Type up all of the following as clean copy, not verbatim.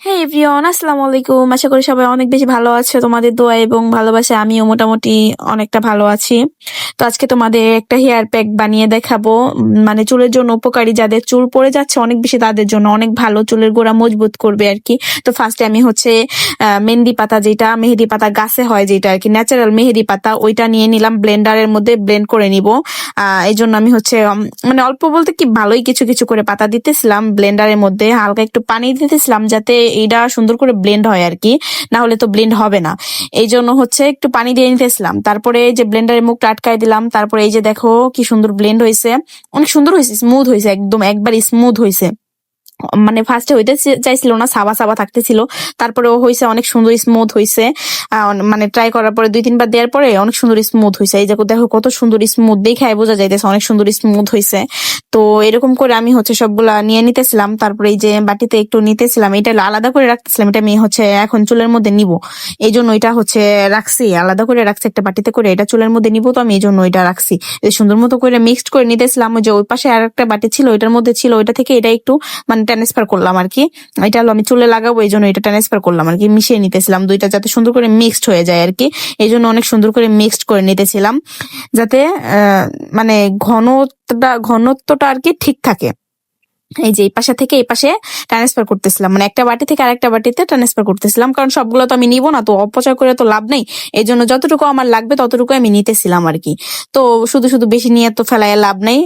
হ্যাঁ এভরিওয়ান, আসসালামু আলাইকুম। আশা করি সবাই অনেক বেশি ভালো আছে। তোমাদের দোয়া এবং ভালোবাসায় আমিও মোটামুটি অনেকটা ভালো আছি। তো আজকে তোমাদের একটা হেয়ার প্যাক বানিয়ে দেখাবো। মানে চুলের জন্য উপকারী, যাদের চুল পড়ে যাচ্ছে অনেক বেশি তাদের জন্য অনেক ভালো, চুলের গোড়া মজবুত করবে আর কি। তো ফার্স্টে আমি হচ্ছে মেহেদি পাতা, যেটা মেহেদি পাতা গাছে হয়, যেটা আর কি ন্যাচারাল মেহেদি পাতা, ওইটা নিয়ে নিলাম। ব্লেন্ডারের মধ্যে ব্লেন্ড করে নিব। এই জন্য আমি হচ্ছে মানে অল্প বলতে কি ভালোই কিছু কিছু করে পাতা দিতেছিলাম ব্লেন্ডারের মধ্যে, হালকা একটু পানি দিতেছিলাম যাতে এটা সুন্দর করে ব্লেন্ড হয় আর কি, না হলে তো ব্লেন্ড হবে না। এই জন্য হচ্ছে একটু পানি দিয়ে নিতেছিলাম, তারপরে যে ব্লেন্ডারের মুখটা আটকায় দিলাম। তারপরে এই যে দেখো কি সুন্দর ব্লেন্ড হয়েছে, অনেক সুন্দর হয়েছে, স্মুথ হয়েছে, একদম একবার স্মুথ হয়েছে। মানে ফার্স্টে হইতে চাইছিল না, সাবা সাবা থাকতেছিল, তারপরে ও হয়েছে অনেক সুন্দর স্মুথ হয়েছে। মানে ট্রাই করার পরে 2-3 বার দেওয়ার পরে অনেক সুন্দর স্মুথ হয়েছে। এই যে দেখো কত সুন্দর স্মুথ, দেখায় বোঝা যাইতেছে অনেক সুন্দর স্মুথ হয়েছে। তো এরকম করে আমি হচ্ছে সবগুলা নিয়ে নিতেছিলাম। তারপরে এই যে বাটিতে একটু নিতেছিলাম, এটা আলাদা করে রাখতেছিলাম, এটা আমি হচ্ছে এখন চুলের মধ্যে নিব। এই জন্য এটা হচ্ছে রাখছি, আলাদা করে রাখছি একটা বাটিতে করে, এটা চুলের মধ্যে নিব। তো আমি এই জন্য এটা রাখছি, সুন্দর মতো করে মিক্সড করে নিতেছিলাম। ওই যে ওই পাশে আর একটা বাটি ছিল, ওইটার মধ্যে ছিল, ওইটা থেকে এটা একটু মানে ট্রান্সফার করলাম আর কি। এটা হলো আমি চুলে লাগাবো, এই জন্য এটা ট্রান্সফার করলাম আর কি, মিশিয়ে নিতেছিলাম দুইটা যাতে সুন্দর করে মিক্সড হয়ে যায় আর কি। এই জন্য অনেক সুন্দর করে মিক্সড করে নিতেছিলাম যাতে মানে ঘনত্বটা আর কি ঠিক থাকে। এই যে এই পাশে থেকে এই পাশে ট্রান্সফার করতেছিলাম, মানে একটা বাটি থেকে আরেকটা বাটিতে ট্রান্সফার করতেছিলাম, কারণ সবগুলো তো আমি নিব না, তো অপচয় করে তো লাভ নেই। এই জন্য যতটুকু আমার লাগবে ততটুকু আমি নিতেছিলাম আর কি। তো শুধু শুধু বেশি নিয়ে তো ফেলায় লাভ নেই।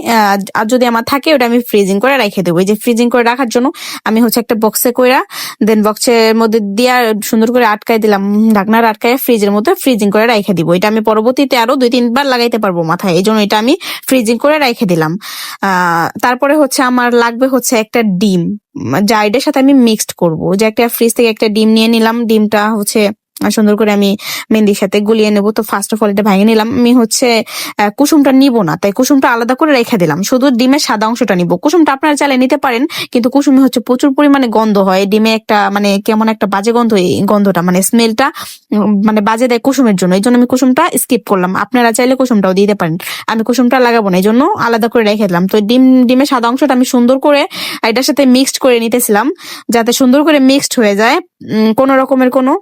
আর যদি আমার থাকে ওটা আমি ফ্রিজিং করে রেখে দেবো। এই যে ফ্রিজিং করে রাখার জন্য আমি হচ্ছে একটা বক্সে কইরা, দেন বক্সের মধ্যে দিয়া সুন্দর করে আটকাই দিলাম, ঢাকনার আটকায় ফ্রিজের মধ্যে ফ্রিজিং করে রেখে দিব। এটা আমি পরবর্তীতে আরো 2-3 বার লাগাইতে পারবো মাথায়, এই জন্য এটা আমি ফ্রিজিং করে রেখে দিলাম। তারপরে হচ্ছে আমার লাগবে হচ্ছে একটা ডিম, যা এটার সাথে আমি মিক্সড করব। যে একটা ফ্রিজ থেকে একটা ডিম নিয়ে নিলাম, ডিমটা হচ্ছে সুন্দর করে আমি মেহেদির সাথে গুলিয়ে নেব। তো ফার্স্ট অফ অল এটা ভেঙে নিলাম। আমি হচ্ছে কুসুমটা নিব না, তাই কুসুমটা আলাদা করে রেখে দিলাম, শুধু ডিমের সাদা অংশটা নিব। কুসুমটা আপনারা চাইলে নিতে পারেন, কিন্তু কুসুমে হচ্ছে প্রচুর পরিমাণে গন্ধ হয় ডিমে, একটা মানে কেমন একটা বাজে গন্ধ, এই গন্ধটা মানে স্মেলটা মানে বাজে দেয় কুসুমের জন্য। এই জন্য আমি কুসুমটা স্কিপ করলাম। আপনারা চাইলে কুসুমটাও দিতে পারেন, আমি কুসুমটা লাগাবো না, এই জন্য আলাদা করে রেখে দিলাম। তো ডিমের সাদা অংশটা আমি সুন্দর করে এটার সাথে মিক্সড করে নিতেছিলাম যাতে সুন্দর করে মিক্সড হয়ে যায়, কোনো রকমের কোনো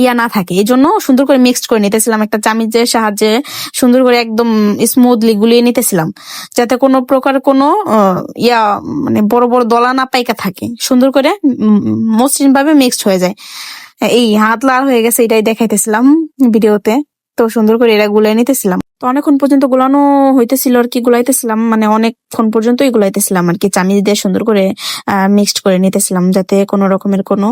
ইয়া না থাকে। এই জন্য সুন্দর করে মিক্সড করে নিতেছিলাম, একটা চামচের সাহায্যে সুন্দর করে একদম স্মুথলি গুলিয়ে নিতেছিলাম, যাতে কোনো প্রকার কোনো ইয়া মানে বড় বড় দলা না পাইকা থাকে, সুন্দর করে মসৃণ ভাবে মিক্সড হয়ে যায়। এই হাত লাল হয়ে গেছে এটাই দেখাইতেছিলাম ভিডিওতে। তো সুন্দর করে এরা গুলাই নিতেছিলাম। তো অনেকক্ষণ পর্যন্ত গুলানো হইতেছিল আর কি, গুলাইতেছিলাম মানে অনেকক্ষণ পর্যন্তই গুলাইতেছিলাম আর কি, চামিচ দিয়ে সুন্দর করে মিক্সড করে নিতেছিলাম যাতে কোনো রকমের কোনো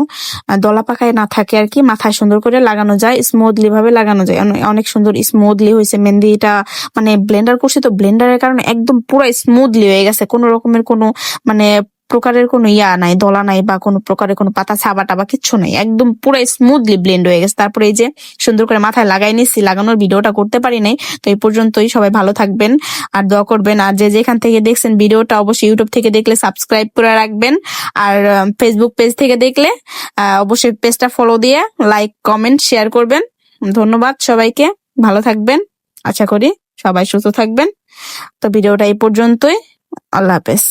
দলা পাকায় না থাকে আর কি, মাথায় সুন্দর করে লাগানো যায়, স্মুথলি ভাবে লাগানো যায়। অনেক সুন্দর স্মুথলি হয়েছে মেহেদিটা, মানে ব্লেন্ডার করছি তো ব্লেন্ডারের কারণে একদম পুরো স্মুথলি হয়ে গেছে, কোনো রকমের কোনো মানে প্রকারের কোনো ইয়া নাই, দলা নাই বা কোনো প্রকারের কোনো পাতা ছাবা টাবা কিচ্ছু নাই, একদম পুরো স্মুথলি ব্লেন্ড হয়ে গেছে। তারপরে এই যে সুন্দর করে মাথায় লাগাই নিচ্ছি, লাগানোর ভিডিওটা করতে পারি নাই। তো এই পর্যন্তই, সবাই ভালো থাকবেন আর দোয়া করবেন। আর যে যেখান থেকে দেখছেন ভিডিওটা, অবশ্যই ইউটিউব থেকে দেখলে সাবস্ক্রাইব করে রাখবেন, আর ফেসবুক পেজ থেকে দেখলে অবশ্যই পেজটা ফলো দিয়ে লাইক কমেন্ট শেয়ার করবেন। ধন্যবাদ সবাইকে, ভালো থাকবেন, আশা করি সবাই সুস্থ থাকবেন। তো ভিডিওটা এই পর্যন্তই, আল্লাহ হাফেজ।